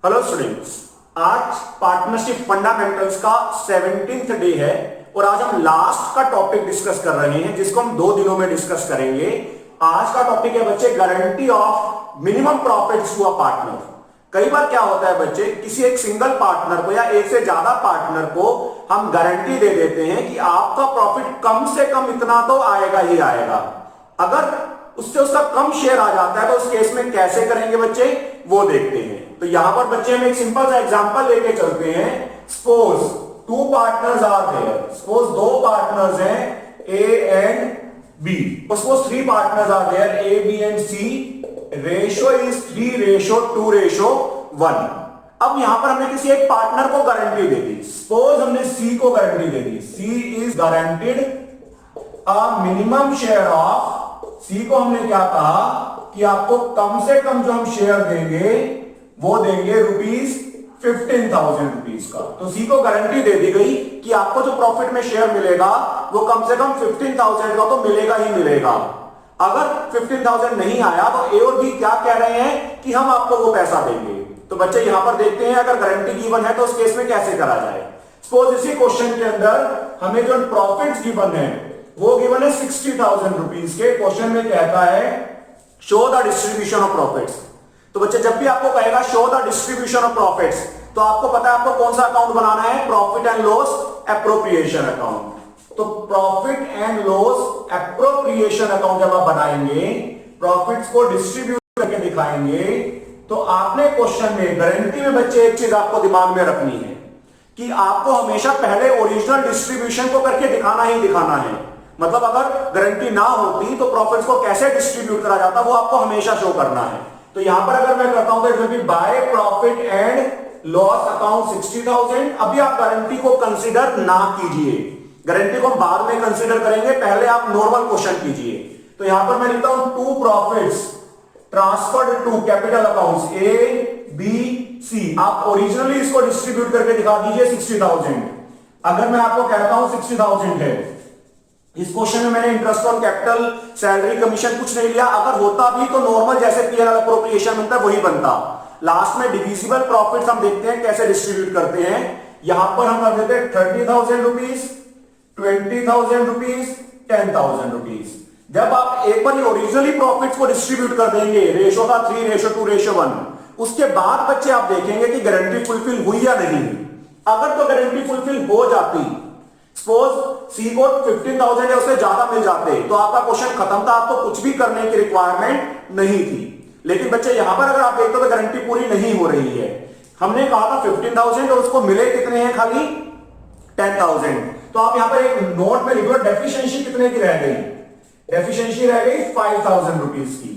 Hello students, आज partnership fundamentals का 17th day है और आज हम लास्ट का टॉपिक डिस्कस कर रहे हैं जिसको हम 2 दिनों में डिस्कस करेंगे। आज का टॉपिक है बच्चे guarantee of minimum profits to a partner. कई बार क्या होता है बच्चे, किसी एक सिंगल पार्टनर को या एक से ज्यादा पार्टनर को हम गारंटी दे देते हैं कि आपका प्रॉफिट कम से कम इतना तो आएगा ही आएगा। अगर उससे उसका कम शेयर आ जाता है तो उस केस में कैसे करेंगे बच्चे, वो देखते हैं। तो यहां पर बच्चे हम एक सिंपल सा एग्जांपल लेके चलते हैं। Suppose 2 partners are there, suppose 2 partners हैं A and B, suppose 3 partners are there A B and C, ratio is 3:2:1। अब यहां पर हमने किसी एक पार्टनर को गारंटी दे दी, सपोज हमने सी को गारंटी दे दी, C is guaranteed a minimum share of, C को हमने क्या कहा कि आपको कम से कम जो हम शेयर देंगे वो देंगे ₹15,000 का। तो सी को गारंटी दे दी गई कि आपको जो प्रॉफिट में शेयर मिलेगा वो कम से कम 15,000 का तो मिलेगा ही मिलेगा। अगर 15,000 नहीं आया तो ए और बी क्या कह रहे हैं कि हम आपको वो पैसा देंगे। तो बच्चे यहां पर देखते हैं अगर गारंटी गिवन है तो उस केस में कैसे करा जाए। सपोज इसी क्वेश्चन के अंदर हमें जो प्रॉफिट्स गिवन है वो गिवन है 60,000 रुपीज के। क्वेश्चन में कहता है show the distribution of profits. तो बच्चे जब भी आपको कहेगा show the distribution of profits तो आपको पता है आपको कौन सा अकाउंट बनाना है, profit and loss appropriation account. तो profit and loss appropriation account जब आप बनाएंगे, प्रॉफिट्स को डिस्ट्रीब्यूट करके दिखाएंगे, तो आपने क्वेश्चन में गारंटी में बच्चे एक चीज आपको दिमाग में रखनी है कि आपको हमेशा पहले ओरिजिनल डिस्ट्रीब्यूशन को करके दिखाना ही दिखाना है। मतलब अगर गारंटी ना होती तो प्रॉफिट्स को कैसे डिस्ट्रीब्यूट करा जाता वो आपको हमेशा शो करना है। तो यहां पर अगर मैं करता हूं तो it will B by profit and loss account 60,000। अभी आप गारंटी को कंसीडर ना कीजिए, गारंटी को बाद में कंसीडर करेंगे, पहले आप नॉर्मल क्वेश्चन कीजिए। तो यहां पर मैं लिखता हूं 2 profits transferred to capital accounts A B C. आप ओरिजिनली इसको डिस्ट्रीब्यूट करके दिखा दीजिए 60,000। अगर मैं आपको कहता हूं 60,000 है, इस क्वेश्चन में मैंने interest on capital, salary, commission कुछ नहीं लिया। अगर होता भी तो नॉर्मल जैसे पीएनएल अप्रोप्रिएशन बनता है वही बनता। लास्ट में डिविजिबल प्रॉफिट्स हम देखते हैं कैसे डिस्ट्रीब्यूट करते हैं। यहां पर हम कर देते हैं 30,000 रुपीज, 20,000 रुपीज, 10,000 रुपीज। जब आप एक बार ओरिजिनली प्रॉफिट्स को डिस्ट्रीब्यूट कर देंगे, रेशो था 3:2:1, उसके बाद बच्चे आप देखेंगे कि गारंटी फुलफिल हुई या नहीं। अगर तो गारंटी फुलफिल हो जाती, सपोज सी को 15,000 या उससे ज्यादा मिल जाते तो आपका क्वेश्चन खत्म था, आपको कुछ भी करने की रिक्वायरमेंट नहीं थी। लेकिन बच्चे यहां पर अगर आप देखते हो तो गारंटी पूरी नहीं हो रही है। हमने कहा था 15,000 और उसको मिले कितने हैं, खाली 10,000। तो आप यहां पर एक नोट में लिखो डेफिशिएंसी कितने की रह गई, डेफिशिएंसी रह गई 5,000 रुपीज की।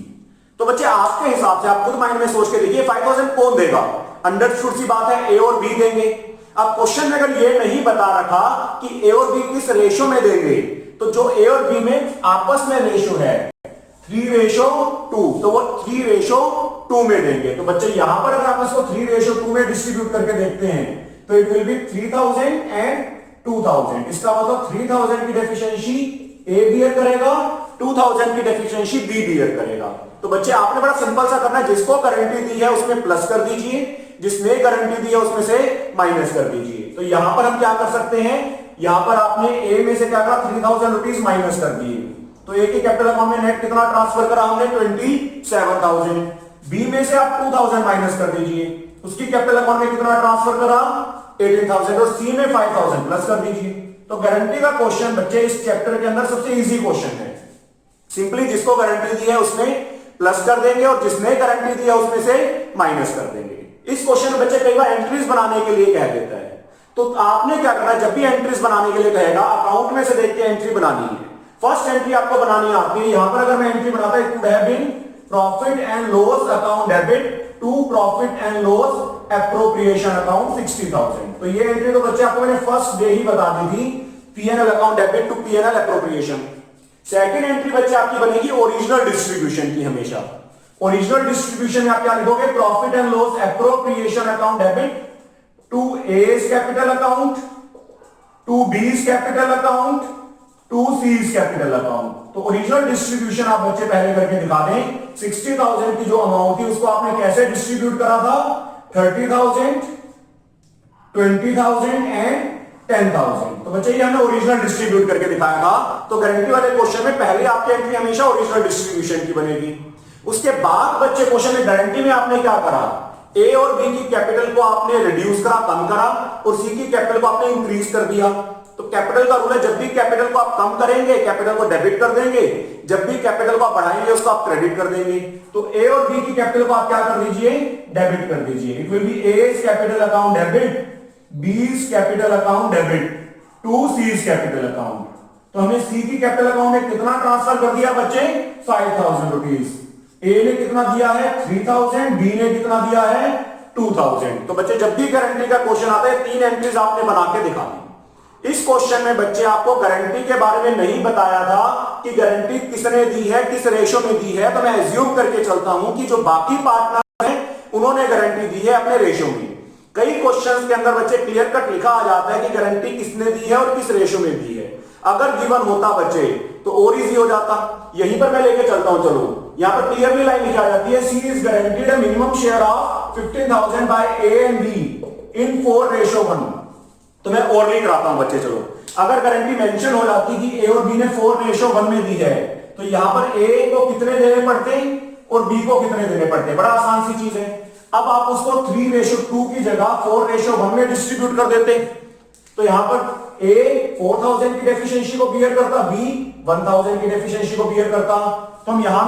तो बच्चे आपके हिसाब से आप खुद माइंड में सोच के देखिए 5,000 कौन देगा। अंडरस्टूड सी बात है, ए और बी देंगे। अब क्वेश्चन में अगर ये नहीं बता रखा कि ए और बी किस रेशो में देंगे, तो जो ए और बी में आपस में रेशो है 3:2, तो वो 3:2 में देंगे। तो बच्चे यहां पर अगर आप इसको 3:2 में डिस्ट्रीब्यूट करके देखते हैं तो इट विल बी 3,000 एंड 2,000। इसका मतलब 3,000 की डेफिशिएंसी ए बियर करेगा, 2,000 की डेफिशिएंसी बी बियर करेगा। तो बच्चे आपने बड़ा सिंपल सा करना है, जिसको गारंटी दी है उसमें प्लस कर दीजिए, जिसने गारंटी दी है उसमें से माइनस कर दीजिए। तो यहां पर हम क्या कर सकते हैं, यहां पर आपने ए में से क्या करा 3,000 रुपीज माइनस कर दिए, तो ए के कैपिटल अकाउंट में नेट कितना ट्रांसफर करा हमने 27,000। बी में से आप 2,000 माइनस कर दीजिए, उसकी कैपिटल अकाउंट में कितना ट्रांसफर करा 18,000 और सी में 5,000 प्लस कर दीजिए। तो गारंटी का क्वेश्चन बच्चे इस चैप्टर के अंदर सबसे इजी क्वेश्चन है। सिंपली जिसको गारंटी दी है उसमें प्लस कर देंगे और जिसने गारंटी दी है उसमें से माइनस कर देंगे। इस क्वेश्चन में बच्चे कई बार एंट्रीज बनाने के लिए कह देता है, तो आपने क्या करना है, जब भी एंट्रीज बनाने के लिए कहेगा अकाउंट में से देख के एंट्री बनानी है। फर्स्ट एंट्री आपको बनानी आती है। यहां पर अगर मैं एंट्री बनाता है, could have been profit and loss account debit to profit and loss appropriation account 60,000। तो ये एंट्री तो बच्चे आपको मैंने फर्स्ट डे ही बता दी थी, PNL account debit to PNL appropriation. Second entry बच्चे आपकी बनेगी ओरिजिनल डिस्ट्रीब्यूशन की। हमेशा ओरिजिनल डिस्ट्रीब्यूशन में आप क्या लिखोगे, profit and loss appropriation account debit to A's capital account, to B's capital account, to C's capital account. तो ओरिजिनल डिस्ट्रीब्यूशन आप बच्चे पहले करके दिखा दें। 60,000 की जो अमाउंट थी उसको आपने कैसे डिस्ट्रीब्यूट करा था, 30,000, 20,000 एंड 10,000। तो बच्चे ये हमने ओरिजिनल डिस्ट्रीब्यूट करके दिखाया था। तो गारंटी वाले क्वेश्चन में पहले आपकी एंट्री हमेशा ओरिजिनल डिस्ट्रीब्यूशन की बनेगी। उसके बाद बच्चे क्वेश्चन में गारंटी में आपने क्या करा, ए और बी की कैपिटल को आपने रिड्यूस करा, कम करा, और सी की कैपिटल को आपने इंक्रीज कर दिया। तो कैपिटल का रूल है, जब भी कैपिटल को आप कम करेंगे कैपिटल को डेबिट कर देंगे, जब भी कैपिटल को आप बढ़ाएंगे उसको आप क्रेडिट कर देंगे। तो ए और बी की कैपिटल को आप क्या कर दीजिए, डेबिट कर दीजिए। It will be A's capital account debit, B's capital account debit to C's capital account. तो हमने सी की कैपिटल अकाउंट में कितना ट्रांसफर कर दिया बच्चे, 5,000 रुपीज। ए ने कितना दिया है 3,000, बी ने कितना दिया है 2,000। तो बच्चे जब भी गारंटी का क्वेश्चन आता है 3 एंट्रीज आपने बना के दिखा दी। इस क्वेश्चन में बच्चे आपको गारंटी के बारे में नहीं बताया था कि गारंटी किसने दी है, किस रेशो में दी है। तो मैं एज्यूम करके चलता हूं कि जो बाकी पार्टनर हैं उन्होंने गारंटी दी है अपने रेशो में। कई क्वेश्चंस के अंदर बच्चे क्लियर कट लिखा आ जाता है कि गारंटी किसने दी है और किस रेशो में दी है। अगर गिवन होता बच्चे तो और इजी हो जाता। यहीं पर मैं लेके चलता हूं, चलो यहां पर क्लियरली लाइन लिखा जाती है, C is guaranteed a minimum share of 15,000 by A and B in 4:1। तो मैं और नहीं कराता हूं बच्चे। चलो अगर गारंटी मेंशन हो जाती कि ए और बी ने 4:1 में दी है, तो यहां पर ए को कितने देने पड़ते और बी को कितने देने पड़ते। बड़ा आसान सी चीज है। अब आप उसको 3:2 की जगह 4:1 में डिस्ट्रीब्यूट कर देते। तो यहां पर ए 4,000 की डेफिशिएंसी को बियर करता, बी 1,000 की डेफिशिएंसी को बियर करता। तो हम यहां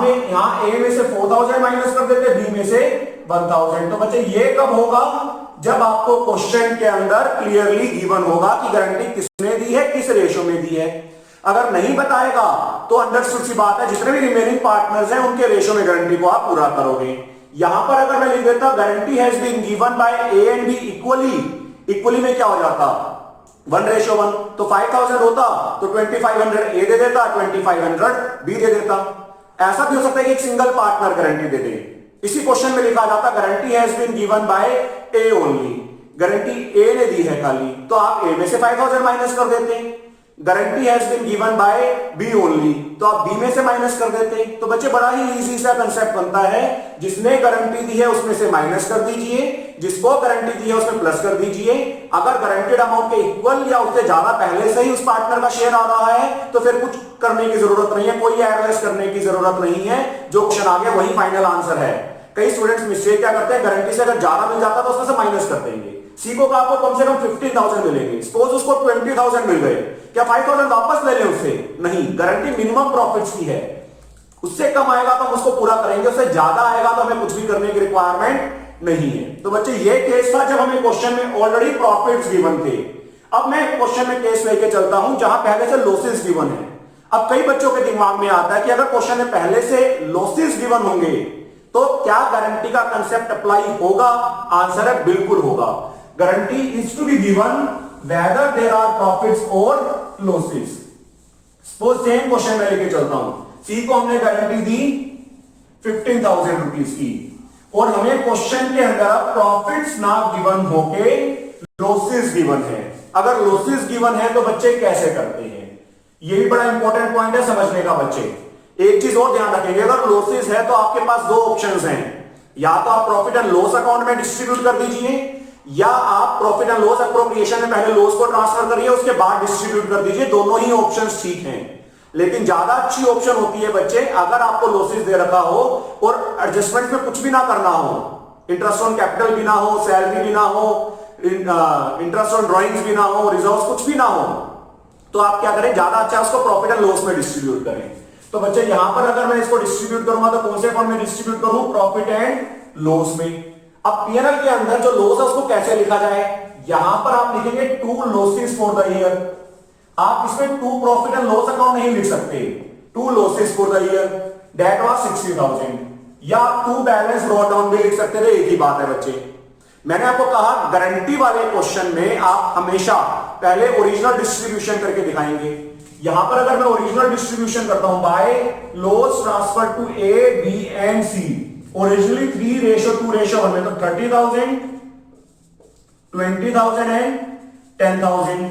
ए में से 4,000 माइनस कर देते, बी में से 1,000। तो बच्चे ये कब होगा, जब आपको क्वेश्चन के अंदर क्लियरली गिवन होगा कि गारंटी किसने दी है, किस रेशो में दी है। अगर नहीं बताएगा तो अंडरस्टूड सी बात है, जितने भी रिमेनिंग पार्टनर्स हैं उनके रेशो में गारंटी को आप पूरा करोगे। यहां पर अगर मैं लिख देता guarantee has been given by A and B equally, equally में क्या हो जाता 1:1। तो 5,000 होता तो 2,500 ए दे देता, 2,500 बी दे देता। ऐसा भी हो सकता है कि एक सिंगल पार्टनर गारंटी दे दे। इसी क्वेश्चन में लिखा जाता guarantee has been given by A only, guarantee A ने दी है खाली, तो आप ए में से 5,000 माइनस कर देते। Guarantee has been given by B only, तो आप बी में से माइनस कर देते। तो बच्चे बड़ा ही इजी सा कंसेप्ट बनता है, जिसने गारंटी दी है उसमें से माइनस कर दीजिए, जिसको गारंटी दी है उसमें प्लस कर दीजिए। अगर गारंटेड अमाउंट के इक्वल या उससे ज्यादा पहले से ही उस पार्टनर का शेयर आ रहा है तो फिर कुछ करने की जरूरत नहीं है, कोई एडवाइस करने की जरूरत नहीं है। जो क्वेश्चन आ गया वही फाइनल आंसर है। कई स्टूडेंट्स मिस्टेक क्या करते हैं, गारंटी से अगर ज्यादा मिल जाता तो उसमें से माइनस कर देंगे। सी को आपको कम से कम 15,000 मिलेंगे, सपोज उसको 20,000 मिल गए, क्या 5,000 वापस ले लें उससे? नहीं, गारंटी मिनिमम प्रॉफिट्स की है। उससे कम आएगा तो हम उसको पूरा करेंगे, उससे ज्यादा आएगा तो हमें कुछ भी करने की रिक्वायरमेंट नहीं है। तो बच्चे ये केस था जब हमें क्वेश्चन में ऑलरेडी प्रॉफिट्स गिवन थे। अब मैं क्वेश्चन में केस लेके चलता हूं जहां पहले से लॉसेस गिवन है। अब कई बच्चों के दिमाग में आता है कि अगर क्वेश्चन में पहले से लॉसेस गिवन होंगे तो क्या गारंटी का कंसेप्ट अप्लाई होगा? आंसर है बिल्कुल होगा। Guarantee is to be given whether there are profits or losses. Suppose same question में लेके चलता हूं, सी को हमने गारंटी दी 15,000 रुपीज की और हमें क्वेश्चन के अंदर प्रॉफिट्स ना गिवन होके लॉसेस गिवन है। अगर लॉसेस गिवन है तो बच्चे कैसे करते हैं, ये भी बड़ा इंपॉर्टेंट पॉइंट है समझने का बच्चे। एक चीज और ध्यान रखेंगे, अगर लॉसेस है तो आपके पास दो ऑप्शंस हैं, या तो आप प्रॉफिट एंड लॉस अकाउंट में डिस्ट्रीब्यूट कर दीजिए, या आप प्रॉफिट एंड लॉस अप्रोप्रिएशन में पहले लॉस को ट्रांसफर करिए उसके बाद डिस्ट्रीब्यूट कर दीजिए। दोनों ही ऑप्शंस ठीक हैं, लेकिन ज्यादा अच्छी ऑप्शन होती है बच्चे अगर आपको लॉसेस दे रखा हो और एडजस्टमेंट में कुछ भी ना करना हो, इंटरेस्ट ऑन कैपिटल भी ना हो, सैलरी भी ना हो, इंटरेस्ट ऑन ड्रॉइंग्स भी ना हो, रिजर्व्स कुछ भी ना हो, तो आप क्या करें, ज्यादा अच्छा उसको प्रॉफिट एंड लॉस में डिस्ट्रीब्यूट करें। तो बच्चे यहां पर अगर मैं इसको डिस्ट्रीब्यूट करूंगा तो कौन से फंड में डिस्ट्रीब्यूट करूं? प्रॉफिट एंड लॉस में। अब पीएनएल के अंदर जो लॉस है उसको कैसे लिखा जाए? यहां पर आप लिखेंगे 2 लॉसेस फॉर द ईयर। आप इसमें 2 प्रॉफिट एंड लॉस अकाउंट नहीं लिख सकते, 2 losses for the year that was 60,000, या आप 2 बैलेंस ब्रॉट डाउन भी लिख सकते थे। एक ही बात है बच्चे। मैंने आपको कहा गारंटी वाले क्वेश्चन में आप हमेशा पहले ओरिजिनल डिस्ट्रीब्यूशन करके दिखाएंगे। यहां पर अगर मैं ओरिजिनल डिस्ट्रीब्यूशन करता हूं by loss transfer to A B and C, originally 3:2:1 में, तो 30,000, 20,000 एंड 10,000।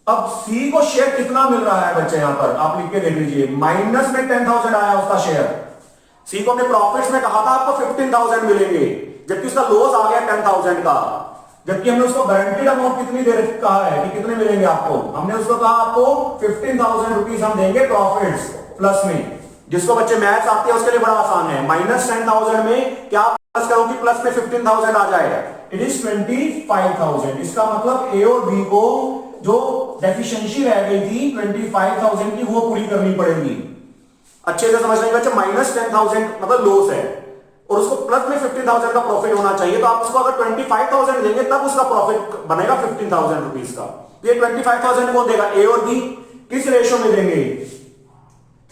अब सी को शेयर कितना मिल रहा है बच्चे? यहां पर आप लिख के देख लीजिए, माइनस में 10,000 आया उसका शेयर, सी को हमने प्रॉफिट्स में कहा था आपको 15,000 मिलेंगे, जबकि उसका लॉस आ गया 10,000 का, जबकि हमने उसको गारंटीड अमाउंट कितनी देर कहा है कि कितने मिलेंगे आपको, हमने उसको कहा आपको 15,000 रुपीज हम देंगे प्रॉफिट्स प्लस में। जिसको बच्चे मैथ्स आते हैं उसके लिए बड़ा आसान है, माइनस 10,000 में क्या प्लस करोगे, प्लस में 15,000 आ जाएगा, इट इज 25,000। इसका मतलब ए और बी को जो डेफिशिएंसी रह गई थी 25,000 की वो पूरी करनी पड़ेगी। अच्छे से समझ लेंगे बच्चे, माइनस 10,000 मतलब लॉस है और उसको प्लस में 15,000 का प्रॉफिट होना चाहिए, तो आप उसको अगर 25,000 देंगे तब उसका प्रॉफिट बनेगा 15,000 रुपीज का। ये 25,000 कौन देगा, ए और बी। किस रेशो में देंगे,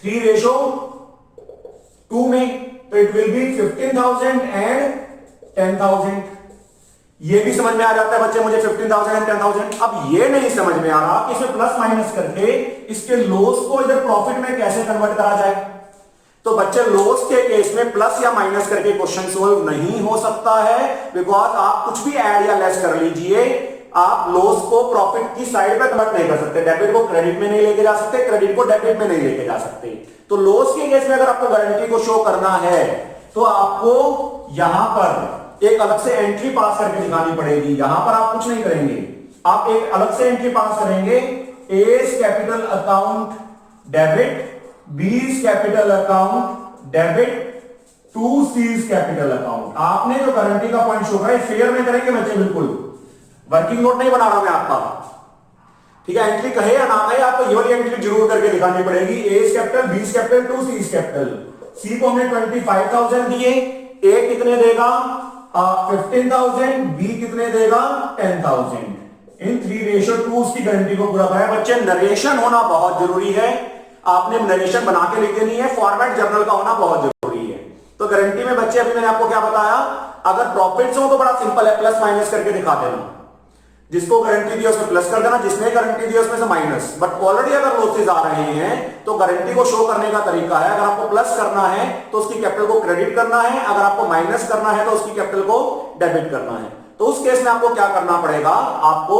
3:2 में, तो इट विल बी 15,000 एंड 10,000। ये भी समझ में आ जाता है बच्चे मुझे 15,000 एंड 10,000। अब ये नहीं समझ में आ रहा कि इसमें प्लस माइनस करके इसके लॉस को इधर प्रॉफिट में कैसे कन्वर्ट करा जाए। तो बच्चे लॉस के केस में प्लस या माइनस करके क्वेश्चन सोल्व नहीं हो सकता है, बिकॉज आप कुछ भी ऐड या लेस कर लीजिए, आप लॉस को प्रॉफिट की साइड पे कन्वर्ट नहीं कर सकते, डेबिट को क्रेडिट में नहीं लेके जा सकते, क्रेडिट को डेबिट में नहीं लेके जा सकते। तो लॉस के केस में अगर आपको गारंटी को शो करना है तो आपको यहां पर एक अलग से एंट्री पास करके दिखानी पड़ेगी। यहां पर आप कुछ नहीं करेंगे, आप एक अलग से एंट्री पास करेंगे, A's capital account debit, B's capital account debit to C's capital account. आपने जो गारंटी का पॉइंट शो करा है फेयर में करेंगे बच्चे, बिल्कुल वर्किंग नोट नहीं बना रहा मैं आपका, ठीक है। एंट्री कहे या ना कहे आपको ये वाली एंट्री जरूर करके दिखानी पड़ेगी, A's capital, B's capital, two C's capital. C को हमने 25,000 दिए, ए कितने देगा 15,000, बी कितने देगा 10,000। इन 3:2 उसकी गारंटी को पूरा कराया। बच्चे नरेशन होना बहुत जरूरी है, आपने नरेशन बना के लिख देनी है, फॉर्मेट जर्नल का होना बहुत जरूरी है। तो गारंटी में बच्चे अभी मैंने आपको क्या बताया, अगर प्रॉफिट्स हो तो बड़ा सिंपल है, प्लस माइनस करके दिखा देना, जिसको गारंटी दी उसमें प्लस कर देना, जिसने गारंटी दी उसमें से माइनस। बट ऑलरेडी अगर लॉसेज आ रहे हैं तो गारंटी को शो करने का तरीका है, अगर आपको प्लस करना है तो उसकी कैपिटल को क्रेडिट करना है, अगर आपको माइनस करना है तो उसकी कैपिटल को डेबिट करना है। तो उस केस में आपको क्या करना पड़ेगा, आपको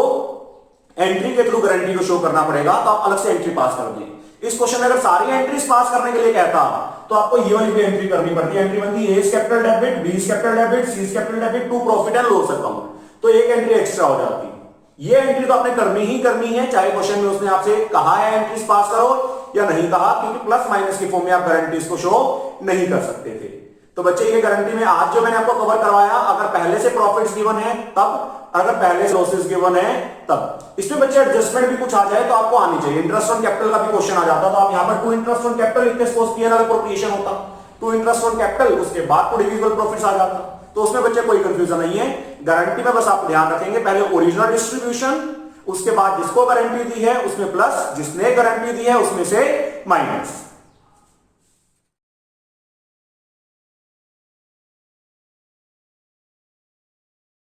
एंट्री के थ्रू गारंटी को शो करना पड़ेगा, तो आप अलग से एंट्री पास कर दें। इस क्वेश्चन में अगर सारी एंट्रीज पास करने के लिए कहता तो आपको ये वाली भी एंट्री करनी पड़ती है। एंट्री बनती है A's capital debit, B's capital debit, C's capital debit to profit and loss account, तो एक एंट्री एक्स्ट्रा हो जाती है। ये एंट्री तो आपने करनी ही करनी है, चाहे क्वेश्चन में उसने आपसे कहा है एंट्रीज पास करो या नहीं कहा, क्योंकि प्लस माइनस की फॉर्म में आप गारंटीज को शो नहीं कर सकते थे। तो बच्चे ये गारंटी में आज जो मैंने आपको कवर करवाया, अगर पहले से प्रॉफिट्स गिवन है तब, अगर पहले से लॉसेस गिवन है तब। इसमें बच्चे एडजस्टमेंट भी कुछ आ जाए तो आपको आनी चाहिए। इंटरेस्ट ऑन कैपिटल का भी क्वेश्चन आ जाता, तो आप यहां पर टू इंटरेस्ट ऑन कैपिटल लिखते, सपोज पीएनएल अप्रोप्रिएशन होता, टू इंटरेस्ट ऑन कैपिटल, उसके बाद टू डिविजिबल प्रॉफिट्स आ जाता, तो उसमें बच्चे कोई कंफ्यूजन नहीं है। गारंटी में बस आप ध्यान रखेंगे, पहले ओरिजिनल डिस्ट्रीब्यूशन, उसके बाद जिसको गारंटी दी है उसमें प्लस, जिसने गारंटी दी है उसमें से माइनस।